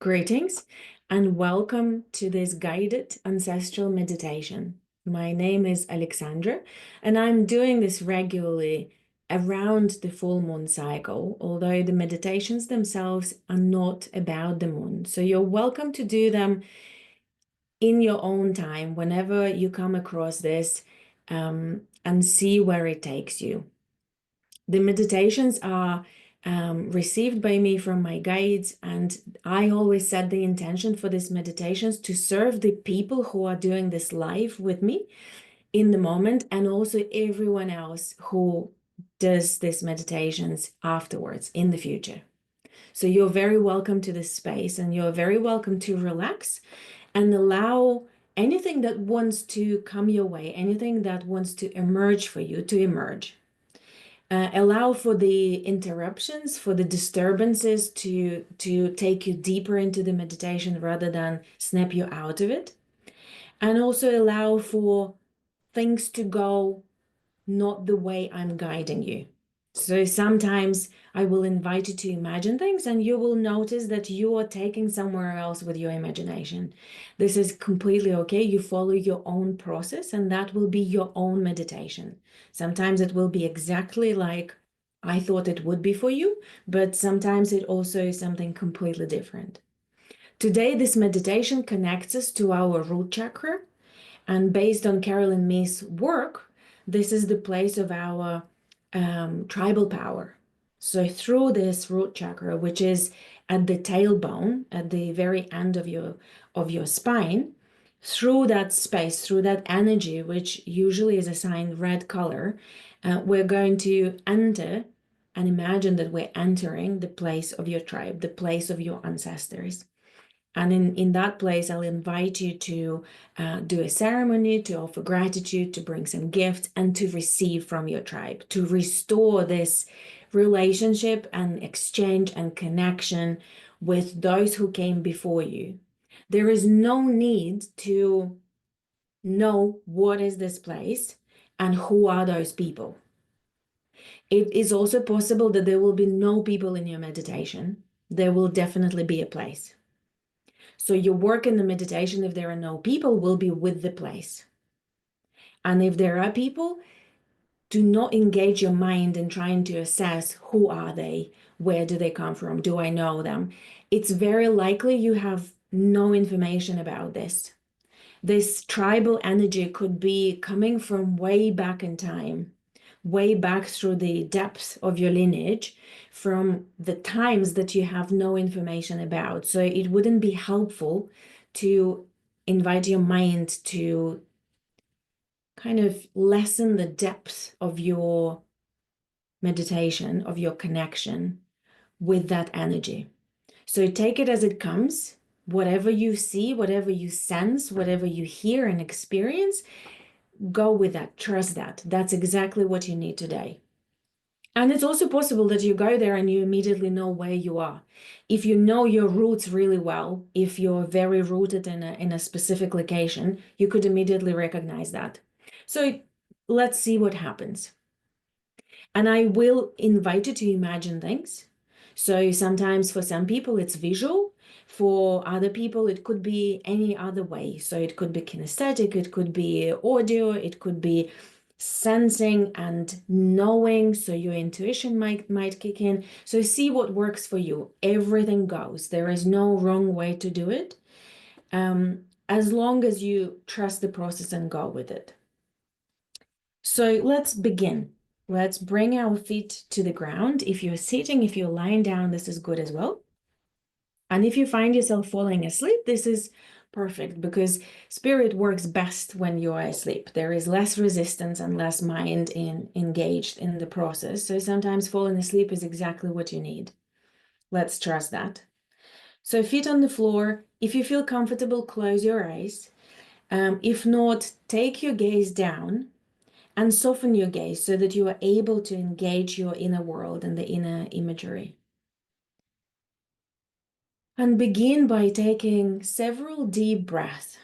Greetings and welcome to this guided ancestral meditation. My name is Alexandra and I'm doing this regularly around the full moon cycle, although the meditations themselves are not about the moon. So you're welcome to do them in your own time whenever you come across this and see where it takes you. The meditations are received by me from my guides, and I always set the intention for these meditations to serve the people who are doing this live with me in the moment, and also everyone else who does these meditations afterwards in the future. So you're very welcome to this space, and you're very welcome to relax and allow anything that wants to come your way, anything that wants to emerge for you to emerge. Allow for the interruptions, for the disturbances to take you deeper into the meditation rather than snap you out of it. And also allow for things to go not the way I'm guiding you. So sometimes I will invite you to imagine things and you will notice that you are taking somewhere else with your imagination. This is completely okay. You follow your own process and that will be your own meditation. Sometimes it will be exactly like I thought it would be for you, but sometimes it also is something completely different. Today, this meditation connects us to our root chakra, and based on Carolyn Mee's work, this is the place of our tribal power. So through this root chakra, which is at the tailbone, at the very end of your spine, through that space, through that energy, which usually is assigned red color, we're going to enter and imagine that we're entering the place of your tribe, the place of your ancestors. And in that place, I'll invite you to do a ceremony, to offer gratitude, to bring some gifts, and to receive from your tribe, to restore this relationship and exchange and connection with those who came before you. There is no need to know what is this place and who are those people. It is also possible that there will be no people in your meditation. There will definitely be a place. So your work in the meditation, if there are no people, will be with the place. And if there are people, do not engage your mind in trying to assess who are they, where do they come from, do I know them? It's very likely you have no information about this. This tribal energy could be coming from way back in time, way back through the depths of your lineage, from the times that you have no information about. So it wouldn't be helpful to invite your mind to kind of lessen the depth of your meditation, of your connection with that energy. So take it as it comes. Whatever you see, whatever you sense, whatever you hear and experience, go with that, trust that. That's exactly what you need today. And it's also possible that you go there and you immediately know where you are. If you know your roots really well, if you're very rooted in a specific location, you could immediately recognize that. So let's see what happens. And I will invite you to imagine things. So sometimes for some people it's visual, for other people it could be any other way. So it could be kinesthetic, it could be audio, it could be sensing and knowing, so your intuition might kick in. So see what works for you. Everything goes. There is no wrong way to do it, as long as you trust the process and go with it. So let's begin. Let's bring our feet to the ground. If you're sitting, if you're lying down, this is good as well. And if you find yourself falling asleep, this is perfect because spirit works best when you are asleep. There is less resistance and less mind engaged in the process. So sometimes falling asleep is exactly what you need. Let's trust that. So feet on the floor. If you feel comfortable, close your eyes. If not, take your gaze down and soften your gaze so that you are able to engage your inner world and the inner imagery. And begin by taking several deep breaths.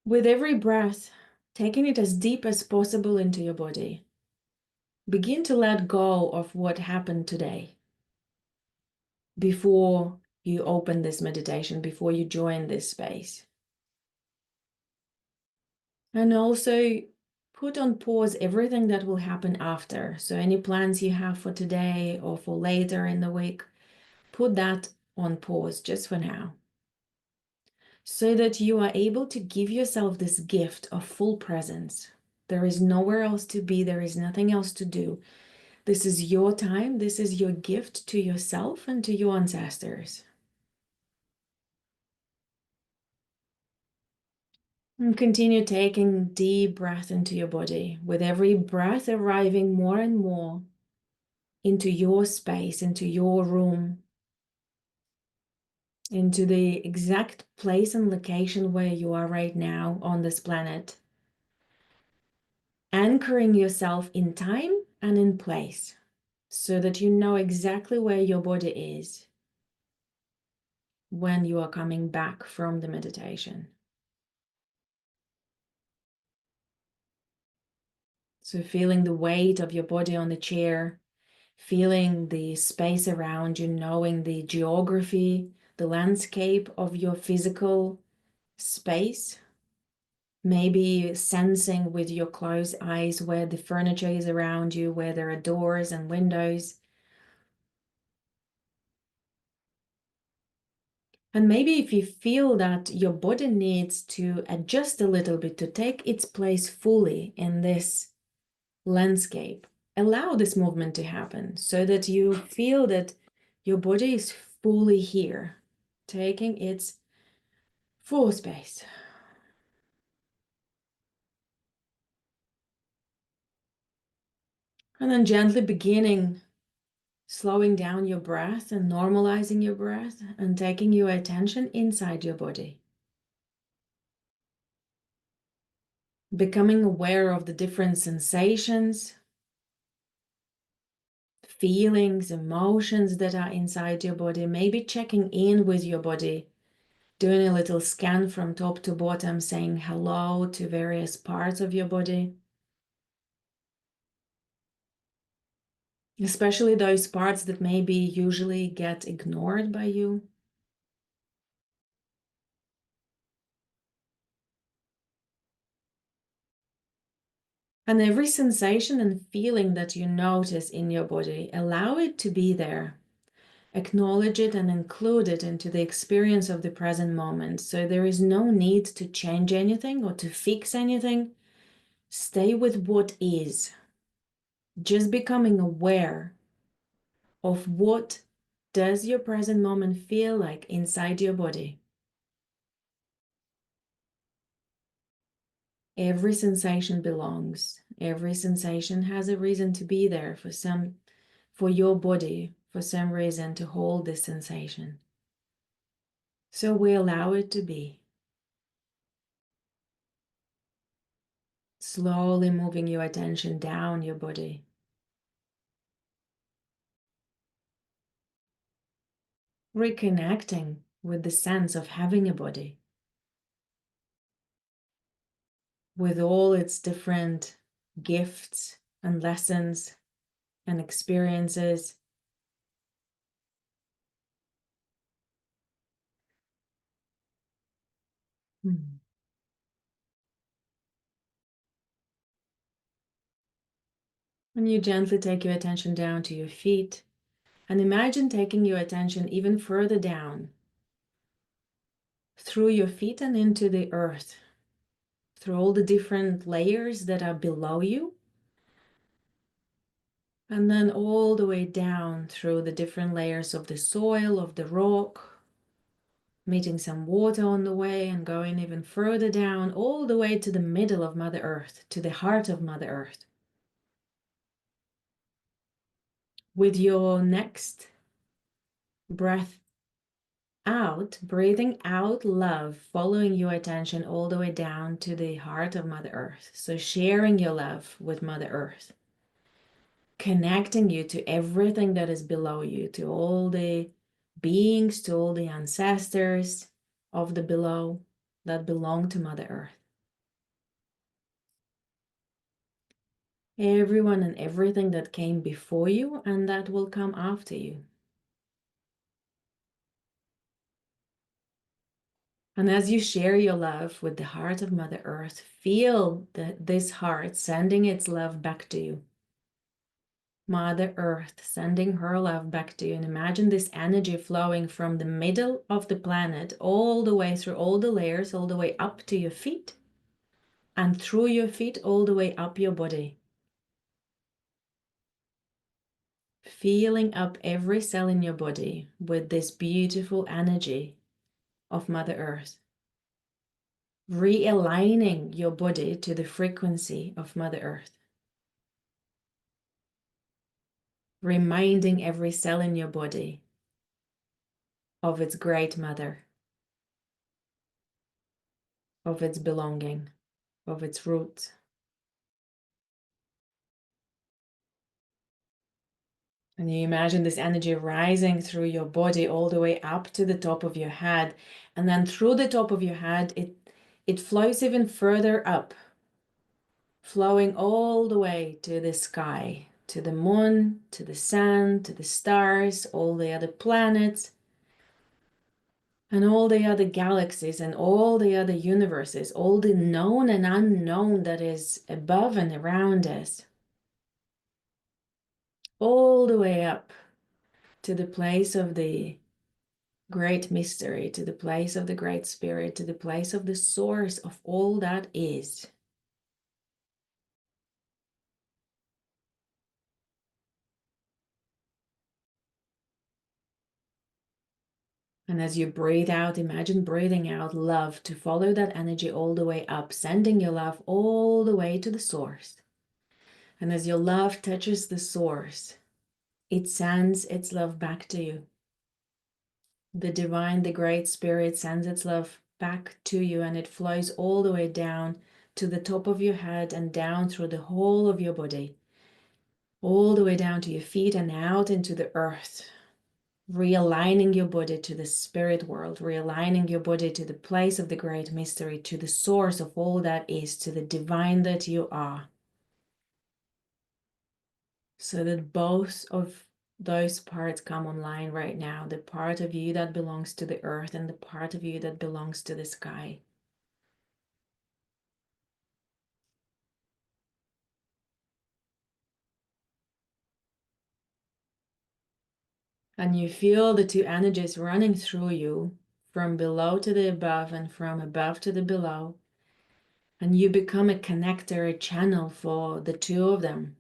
With every breath, taking it as deep as possible into your body. Begin to let go of what happened today before you open this meditation, before you join this space. And also put on pause everything that will happen after. So any plans you have for today or for later in the week, put that on pause just for now, so that you are able to give yourself this gift of full presence. There is nowhere else to be, there is nothing else to do. This is your time, this is your gift to yourself and to your ancestors. And continue taking deep breath into your body, with every breath arriving more and more into your space, into your room, into the exact place and location where you are right now on this planet. Anchoring yourself in time and in place so that you know exactly where your body is when you are coming back from the meditation. So feeling the weight of your body on the chair, feeling the space around you, knowing the geography, the landscape of your physical space. Maybe sensing with your closed eyes where the furniture is around you, where there are doors and windows. And maybe if you feel that your body needs to adjust a little bit to take its place fully in this landscape, allow this movement to happen so that you feel that your body is fully here, taking its full space. And then gently beginning, slowing down your breath and normalizing your breath and taking your attention inside your body. Becoming aware of the different sensations, feelings, emotions that are inside your body, maybe checking in with your body, doing a little scan from top to bottom, saying hello to various parts of your body, especially those parts that maybe usually get ignored by you. And every sensation and feeling that you notice in your body, allow it to be there. Acknowledge it and include it into the experience of the present moment. So there is no need to change anything or to fix anything. Stay with what is. Just becoming aware of what does your present moment feel like inside your body. Every sensation belongs. Every sensation has a reason to be there for your body, for some reason to hold this sensation. So we allow it to be. Slowly moving your attention down your body. Reconnecting with the sense of having a body, with all its different gifts and lessons and experiences. Hmm. And you gently take your attention down to your feet and imagine taking your attention even further down through your feet and into the earth, through all the different layers that are below you, and then all the way down through the different layers of the soil, of the rock, meeting some water on the way and going even further down, all the way to the middle of Mother Earth, to the heart of Mother Earth. With your next breath out, breathing out love, following your attention all the way down to the heart of Mother Earth. So sharing your love with Mother Earth, connecting you to everything that is below you, to all the beings, to all the ancestors of the below that belong to Mother Earth. everyone and everything that came before you and that will come after you. And as you share your love with the heart of Mother Earth, feel this heart sending its love back to you. Mother Earth sending her love back to you. And imagine this energy flowing from the middle of the planet all the way through all the layers, all the way up to your feet, and through your feet all the way up your body. Feeling up every cell in your body with this beautiful energy of Mother Earth. Realigning your body to the frequency of Mother Earth. Reminding every cell in your body of its great mother, of its belonging, of its roots. And you imagine this energy rising through your body all the way up to the top of your head. And then through the top of your head, it flows even further up, flowing all the way to the sky, to the moon, to the sun, to the stars, all the other planets, and all the other galaxies and all the other universes, all the known and unknown that is above and around us, all the way up to the place of the great mystery, to the place of the great spirit, to the place of the source of all that is. And as you breathe out, imagine breathing out love to follow that energy all the way up, sending your love all the way to the source. And as your love touches the source, it sends its love back to you. The divine, the great spirit sends its love back to you, and it flows all the way down to the top of your head and down through the whole of your body, all the way down to your feet and out into the earth. Realigning your body to the spirit world, realigning your body to the place of the great mystery, to the source of all that is, to the divine that you are. So that both of those parts come online right now, the part of you that belongs to the earth and the part of you that belongs to the sky. And you feel the two energies running through you from below to the above and from above to the below. And you become a connector, a channel for the two of them.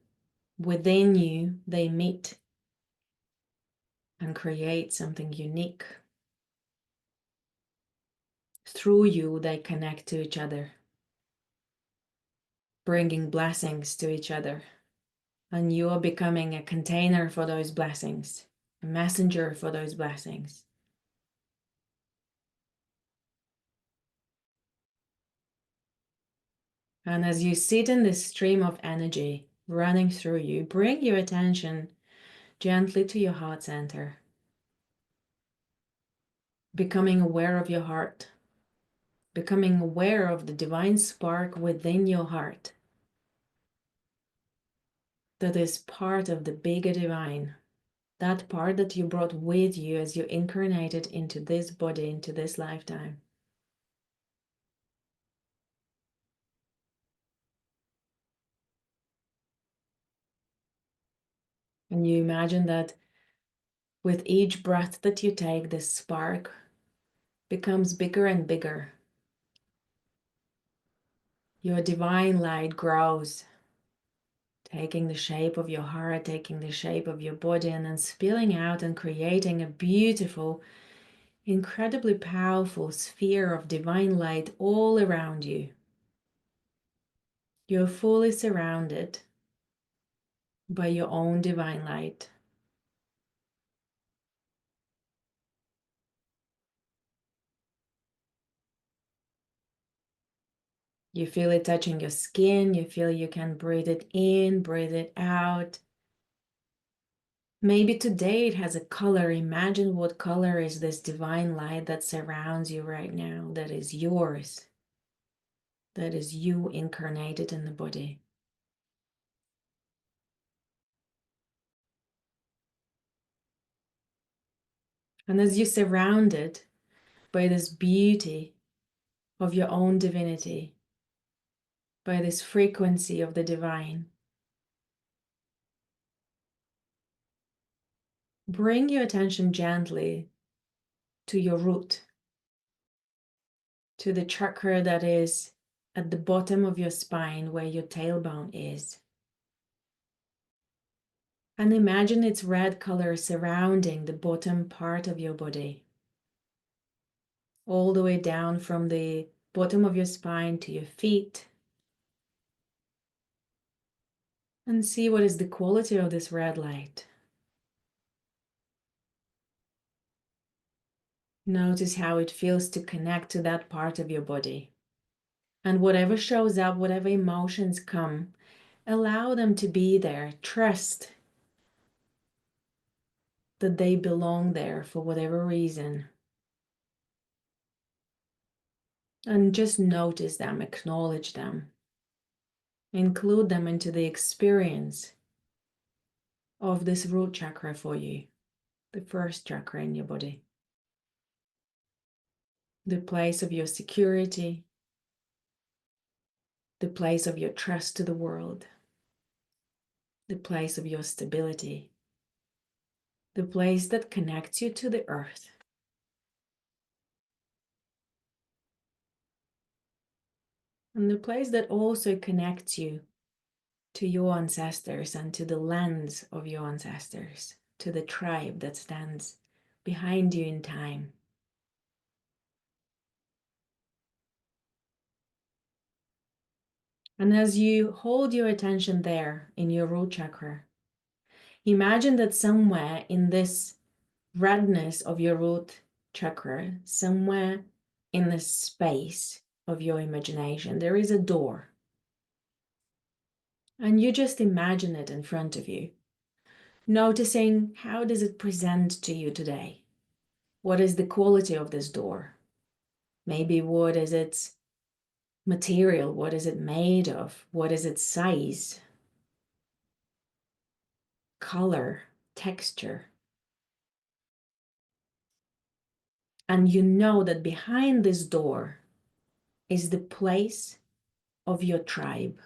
Within you, they meet and create something unique. Through you, they connect to each other, bringing blessings to each other. And you are becoming a container for those blessings, a messenger for those blessings. And as you sit in this stream of energy running through you, bring your attention gently to your heart center, becoming aware of your heart, becoming aware of the divine spark within your heart that is part of the bigger divine, that part that you brought with you as you incarnated into this body, into this lifetime. And you imagine that with each breath that you take, this spark becomes bigger and bigger. Your divine light grows, taking the shape of your heart, taking the shape of your body, and then spilling out and creating a beautiful, incredibly powerful sphere of divine light all around you. You're fully surrounded by your own divine light. You feel it touching your skin. You feel you can breathe it in, breathe it out. Maybe today it has a color. Imagine what color is this divine light that surrounds you right now, that is yours, that is you incarnated in the body. And as you're surrounded by this beauty of your own divinity, by this frequency of the divine, bring your attention gently to your root, to the chakra that is at the bottom of your spine where your tailbone is. And imagine its red color surrounding the bottom part of your body, all the way down from the bottom of your spine to your feet. And see what is the quality of this red light. Notice how it feels to connect to that part of your body. And whatever shows up, whatever emotions come, allow them to be there. Trust that they belong there for whatever reason. And just notice them, acknowledge them, include them into the experience of this root chakra for you, the first chakra in your body, the place of your security, the place of your trust to the world, the place of your stability, the place that connects you to the earth. And the place that also connects you to your ancestors and to the lands of your ancestors, to the tribe that stands behind you in time. And as you hold your attention there in your root chakra, imagine that somewhere in this redness of your root chakra, somewhere in the space of your imagination, there is a door. And you just imagine it in front of you, noticing how does it present to you today? What is the quality of this door? Maybe what is its material? What is it made of? What is its size? Color, texture. And you know that behind this door is the place of your tribe,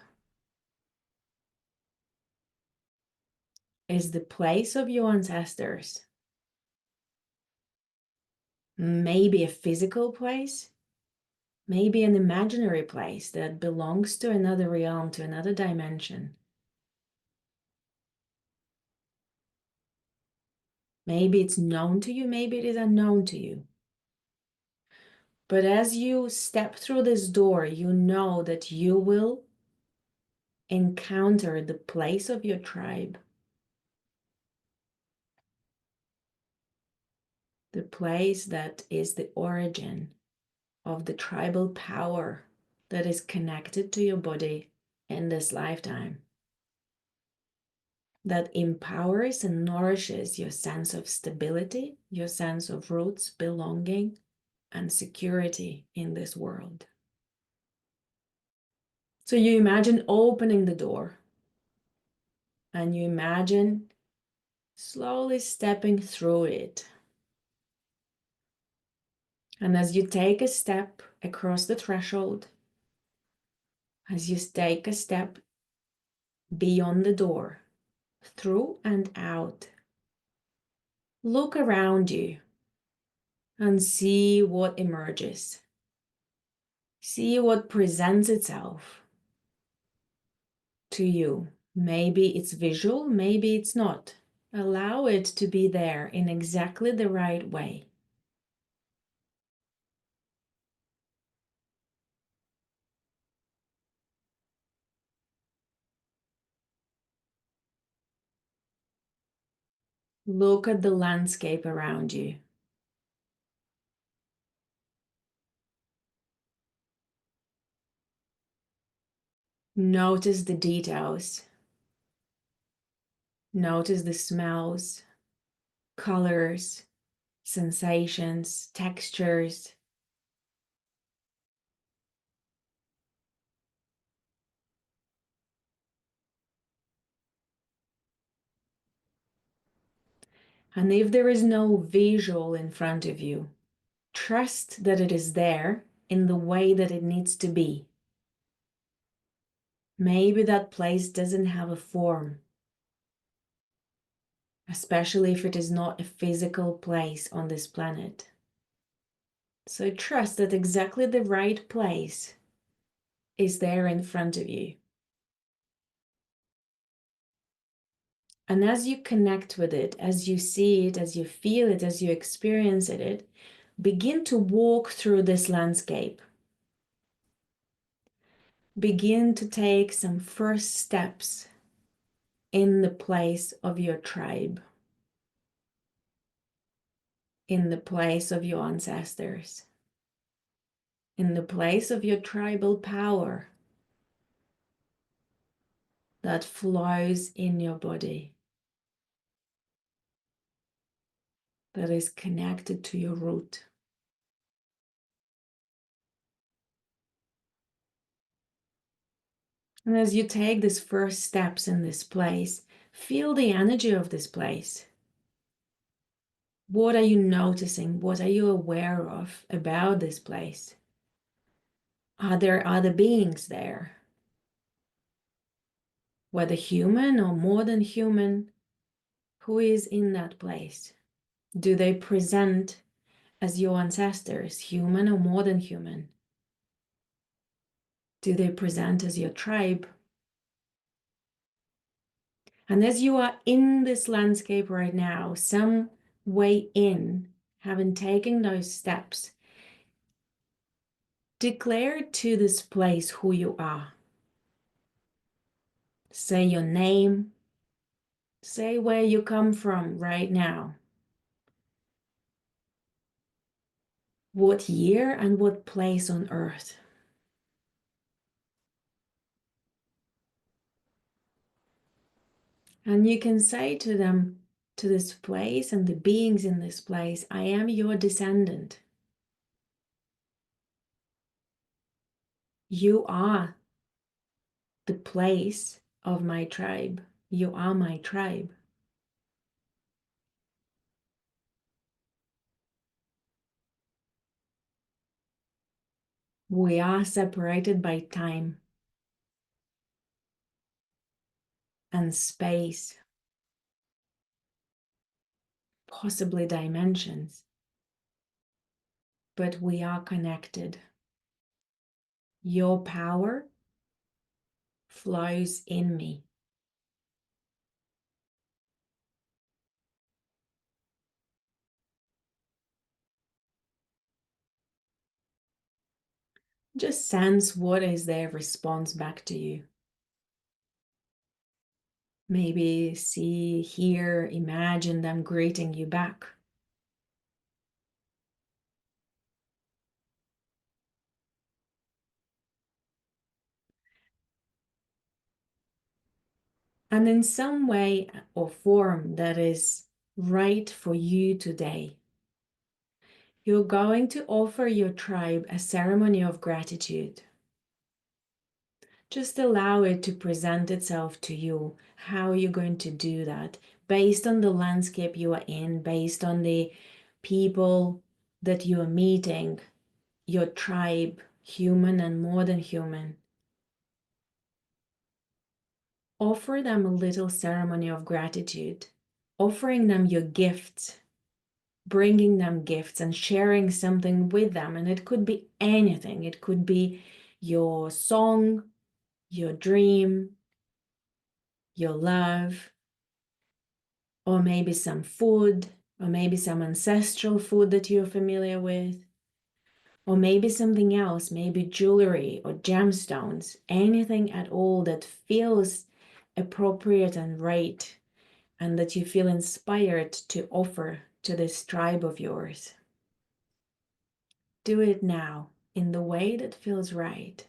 is the place of your ancestors. Maybe a physical place, maybe an imaginary place that belongs to another realm, to another dimension. Maybe it's known to you, maybe it is unknown to you. But as you step through this door, you know that you will encounter the place of your tribe, the place that is the origin of the tribal power that is connected to your body in this lifetime, that empowers and nourishes your sense of stability, your sense of roots, belonging, and security in this world. So you imagine opening the door, and you imagine slowly stepping through it. And as you take a step across the threshold, as you take a step beyond the door, through and out, look around you and see what emerges. See what presents itself to you. Maybe it's visual, maybe it's not. Allow it to be there in exactly the right way. Look at the landscape around you. Notice the details. Notice the smells, colors, sensations, textures. And if there is no visual in front of you, trust that it is there in the way that it needs to be. Maybe that place doesn't have a form, especially if it is not a physical place on this planet. So trust that exactly the right place is there in front of you. And as you connect with it, as you see it, as you feel it, as you experience it, begin to walk through this landscape. Begin to take some first steps in the place of your tribe, in the place of your ancestors, in the place of your tribal power that flows in your body, that is connected to your root. And as you take these first steps in this place, feel the energy of this place. What are you noticing? What are you aware of about this place? Are there other beings there? Whether human or more than human, who is in that place? Do they present as your ancestors, human or more than human? Do they present as your tribe? And as you are in this landscape right now, some way in, having taken those steps, declare to this place who you are. Say your name. Say where you come from right now. What year and what place on earth. And you can say to them, to this place and the beings in this place, I am your descendant. You are the place of my tribe. You are my tribe. We are separated by time and space, possibly dimensions, but we are connected. Your power flows in me. Just sense what is their response back to you. Maybe see, hear, imagine them greeting you back. And in some way or form that is right for you today, you're going to offer your tribe a ceremony of gratitude. Just allow it to present itself to you. How are you going to do that? Based on the landscape you are in, based on the people that you are meeting, your tribe, human and more than human. Offer them a little ceremony of gratitude, offering them your gifts, bringing them gifts and sharing something with them. And it could be anything. It could be your song, your dream, your love, or maybe some food, or maybe some ancestral food that you're familiar with, or maybe something else, maybe jewelry or gemstones, anything at all that feels appropriate and right, and that you feel inspired to offer to this tribe of yours. Do it now in the way that feels right.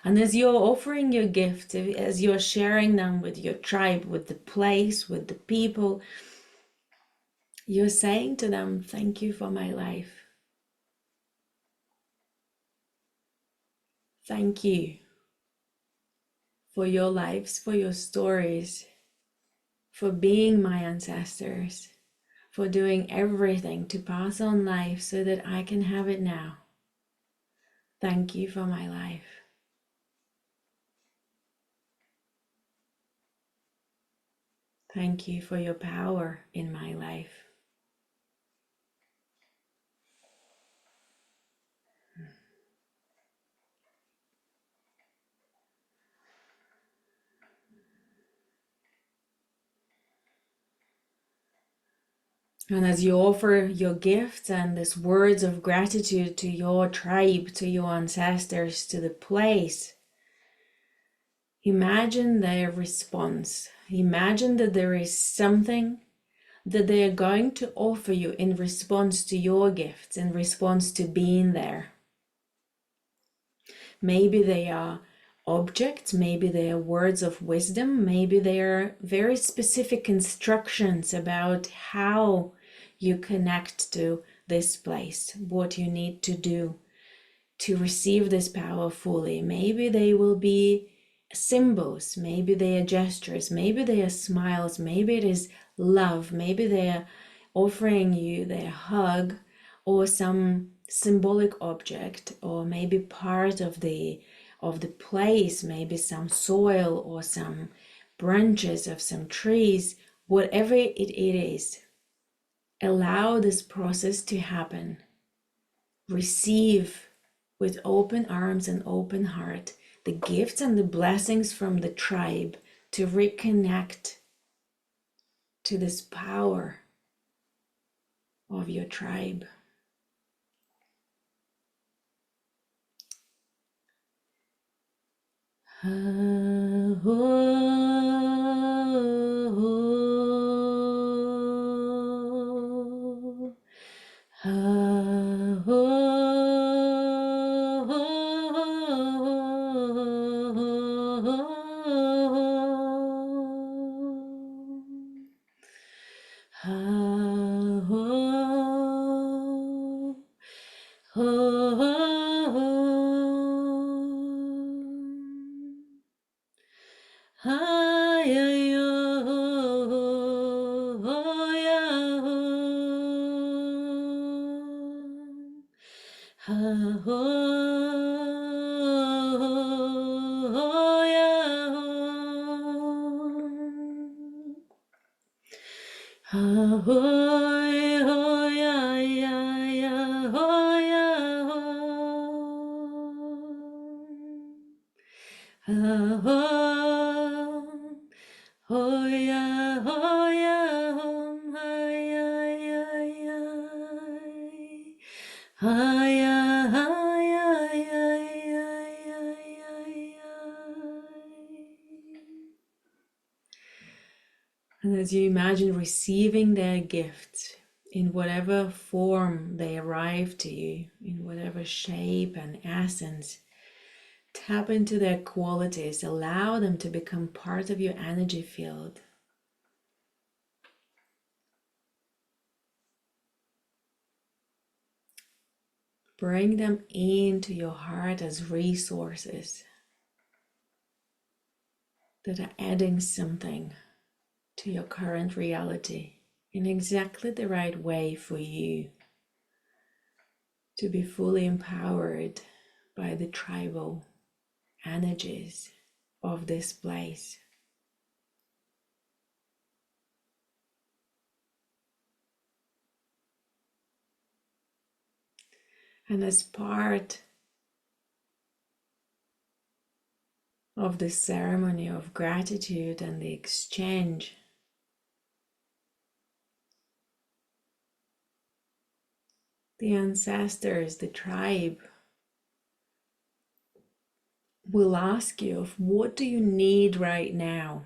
And as you're offering your gift, as you're sharing them with your tribe, with the place, with the people, you're saying to them, thank you for my life. Thank you for your lives, for your stories, for being my ancestors, for doing everything to pass on life so that I can have it now. Thank you for my life. Thank you for your power in my life. And as you offer your gifts and these words of gratitude to your tribe, to your ancestors, to the place, imagine their response. Imagine that there is something that they are going to offer you in response to your gifts, in response to being there. Maybe they are objects, maybe they are words of wisdom, maybe they are very specific instructions about how you connect to this place, what you need to do to receive this power fully. Maybe they will be symbols, maybe they are gestures, maybe they are smiles, maybe it is love, maybe they are offering you their hug or some symbolic object, or maybe part of the place, maybe some soil or some branches of some trees. Whatever it is, allow this process to happen. Receive with open arms and open heart the gifts and the blessings from the tribe to reconnect to this power of your tribe. And as you imagine receiving their gifts in whatever form they arrive to you, in whatever shape and essence, tap into their qualities, allow them to become part of your energy field. Bring them into your heart as resources that are adding something to your current reality in exactly the right way for you to be fully empowered by the tribal energies of this place. And as part of the ceremony of gratitude and the exchange, the ancestors, the tribe, will ask you of what do you need right now?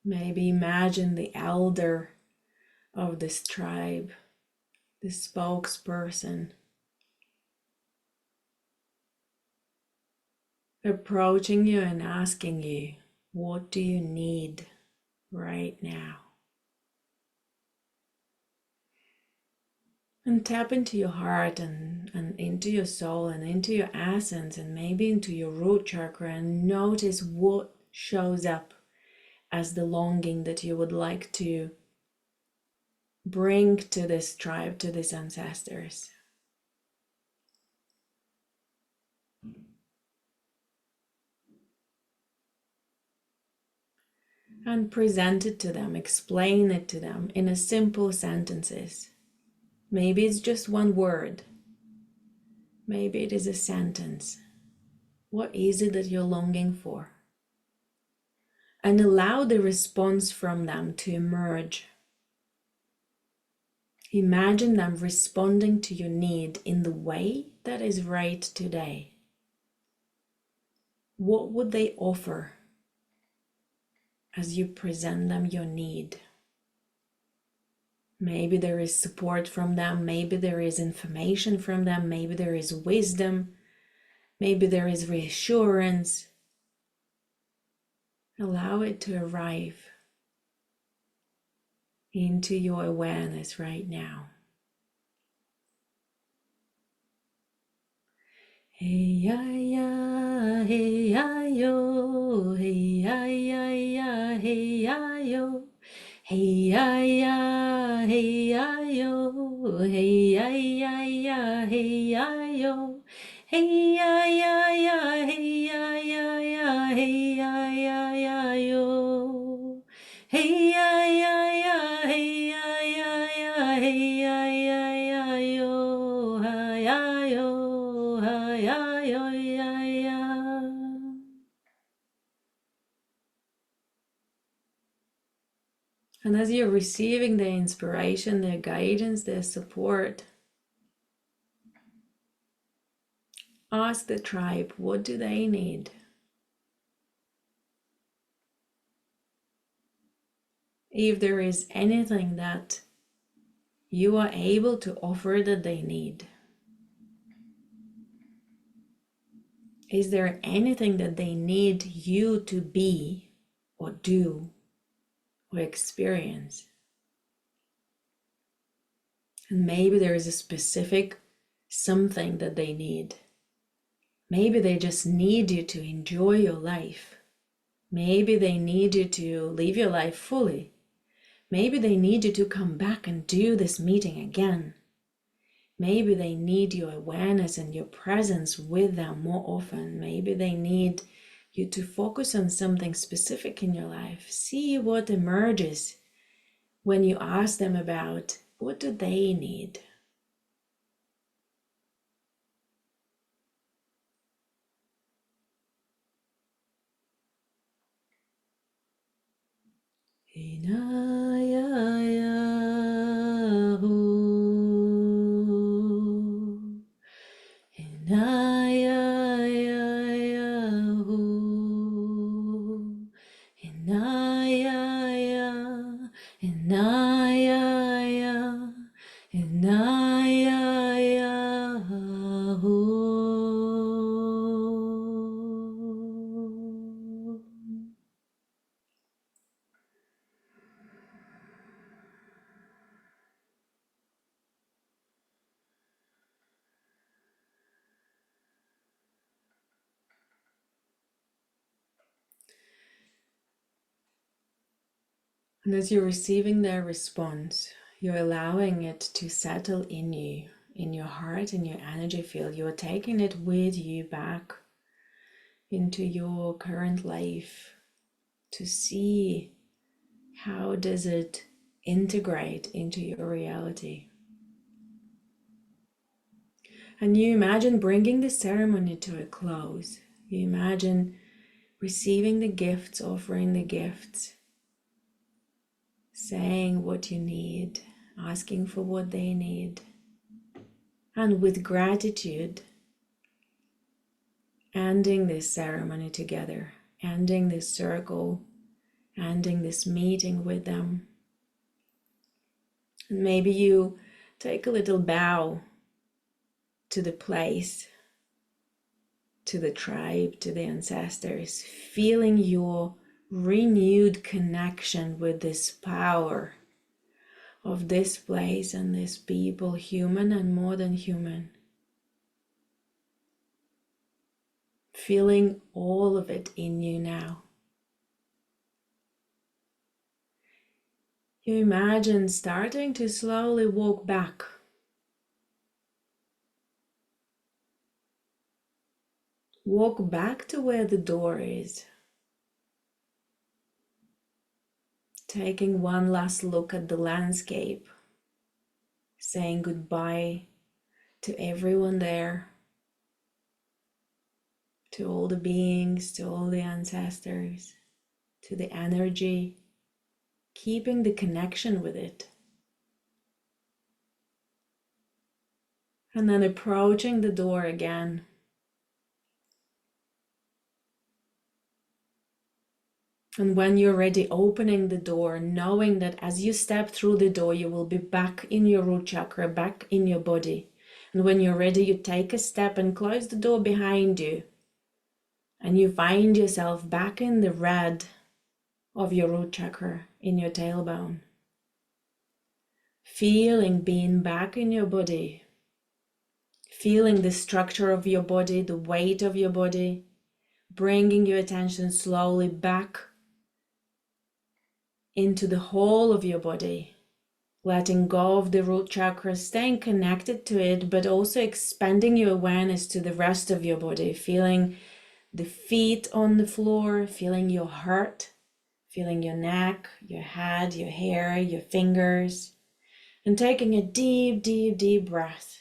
Maybe imagine the elder of this tribe, the spokesperson, approaching you and asking you, what do you need right now? And tap into your heart and into your soul and into your essence and maybe into your root chakra and notice what shows up as the longing that you would like to bring to this tribe, to these ancestors. And present it to them, explain it to them in a simple sentences. Maybe it's just one word. Maybe it is a sentence. What is it that you're longing for? And allow the response from them to emerge. Imagine them responding to your need in the way that is right today. What would they offer as you present them your need? Maybe there is support from them, maybe there is information from them, maybe there is wisdom, maybe there is reassurance. Allow it to arrive into your awareness right now. Hey ya ya, hey ya yo, hey ya ya ya, hey ya yo, hey ya ya, hey ya yo, hey ya ya ya, hey ya yo, hey ya ya ya, hey ya ya ya, hey ya ya ya yo, hey ya ya ya, hey ya ya ya, hey ya ya ya yo, ha ya yo. Ya, ya, ya, ya. And as you're receiving the inspiration, their guidance, their support, ask the tribe, what do they need? If there is anything that you are able to offer that they need. Is there anything that they need you to be or do or experience? And maybe there is a specific something that they need. Maybe they just need you to enjoy your life. Maybe they need you to live your life fully. Maybe they need you to come back and do this meeting again. Maybe they need your awareness and your presence with them more often. Maybe they need you to focus on something specific in your life. See what emerges when you ask them about what do they need. And as you're receiving their response, you're allowing it to settle in you, in your heart, in your energy field. You're taking it with you back into your current life to see how does it integrate into your reality. And you imagine bringing the ceremony to a close. You imagine receiving the gifts, offering the gifts, saying what you need, asking for what they need, and with gratitude, ending this ceremony together, ending this circle, ending this meeting with them. And maybe you take a little bow to the place, to the tribe, to the ancestors, feeling your renewed connection with this power of this place and this people, human and more than human. Feeling all of it in you now. You imagine starting to slowly walk back. Walk back to where the door is. Taking one last look at the landscape. Saying goodbye to everyone there. To all the beings, to all the ancestors, to the energy. Keeping the connection with it. And then approaching the door again. And when you're ready, opening the door, knowing that as you step through the door, you will be back in your root chakra, back in your body. And when you're ready, you take a step and close the door behind you. And you find yourself back in the red of your root chakra, in your tailbone. Feeling being back in your body. Feeling the structure of your body, the weight of your body. Bringing your attention slowly back into the whole of your body, letting go of the root chakra, staying connected to it, but also expanding your awareness to the rest of your body, feeling the feet on the floor, feeling your heart, feeling your neck, your head, your hair, your fingers, and taking a deep, deep, deep breath.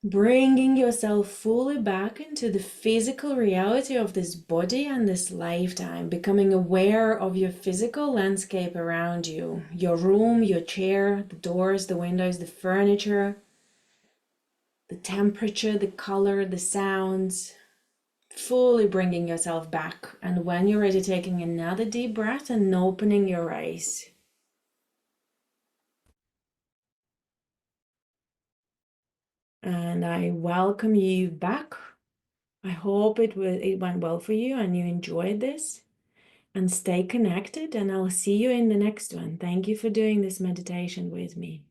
Bringing yourself fully back into the physical reality of this body and this lifetime, becoming aware of your physical landscape around you, your room, your chair, the doors, the windows, the furniture, the temperature, the color, the sounds, fully bringing yourself back. And when you're ready, taking another deep breath and opening your eyes. And I welcome you back. I hope it went well for you and you enjoyed this. And stay connected, and I'll see you in the next one. Thank you for doing this meditation with me.